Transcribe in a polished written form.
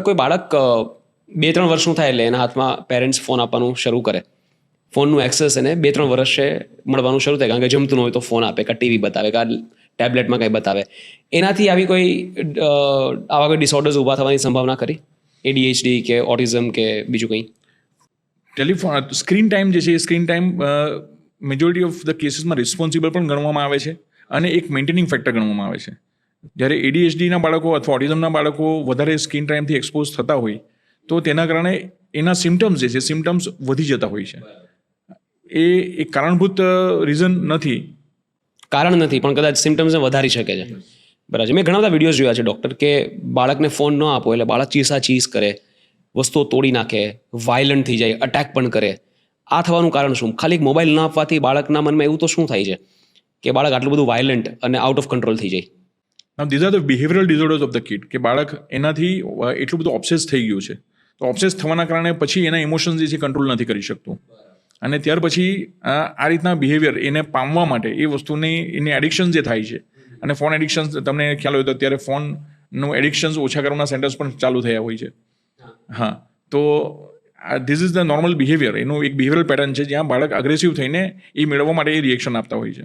કોઈ બાળક 2-3 વર્ષનું થાય એટલે એના હાથમાં પેરેન્ટ્સ ફોન આપવાનું શરૂ કરે. ફોનનું એક્સેસ એને 2-3 વર્ષે મળવાનું શરૂ થાય, કારણ કે જમતું ન હોય તો ફોન આપે, કાં ટીવી બતાવે, કાં ટેબ્લેટમાં કંઈ બતાવે. એનાથી આવા કોઈ ડિસઓર્ડર્સ ઊભા થવાની સંભાવના ખરી? ADHD કે ઓટિઝમ કે બીજું કંઈ? ટેલિફોન સ્ક્રીન ટાઈમ જે છે એ screen time majority of the કેસીસમાં રિસ્પોન્સિબલ પણ ગણવામાં આવે છે અને એક મેન્ટેનિંગ ફેક્ટર ગણવામાં આવે છે. જ્યારે ADHDના બાળકો અથવા ઓટિઝમના બાળકો વધારે સ્ક્રીન ટાઈમથી એક્સપોઝ થતા હોય તો તેના કારણે એના સિમ્ટમ્સ જે છે સિમ્ટમ્સ વધી જતા હોય છે. એ એક કારણભૂત રીઝન નથી, કારણ નથી, પણ કદાચ સિમ્ટમ્સને વધારી શકે છે. બરાબર છે. મેં ઘણા બધા વિડીયોઝ જોયા છે ડૉક્ટર, કે બાળકને ફોન ન આપો એટલે બાળક ચીસ કરે, વસ્તુઓ તોડી નાખે, વાયલન્ટ થઈ જાય, અટેક પણ કરે. આ થવાનું કારણ શું? ખાલી મોબાઈલ ન આપવાથી બાળકના મનમાં એવું તો શું થાય છે કે બાળક આટલું બધું વાયલન્ટ અને આઉટ ઓફ કંટ્રોલ થઈ જાય? Now these are the behavioural disorders of the kid, કે બાળક એનાથી એટલું બધું ઓબ્સેસ થઈ ગયું છે. તો ઓબ્સેસ થવાના કારણે પછી એના ઇમોશન્સ જે છે કંટ્રોલ નથી કરી શકતું, અને ત્યાર પછી આ રીતના બિહેવિયર એને પામવા માટે એ વસ્તુની એની એડિક્શન જે થાય છે, અને ફોન એડિક્શન તમને ખ્યાલ હોય તો અત્યારે ફોનનું એડિક્શન્સ ઓછા કરવાના સેન્ટર્સ પણ ચાલુ થયા હોય છે. હા, તો this is the normal behaviour. એનું એક બિહેવિયરલ પેટર્ન છે જ્યાં બાળક અગ્રેસિવ થઈને એ મેળવવા માટે એ રિએક્શન આપતા હોય છે.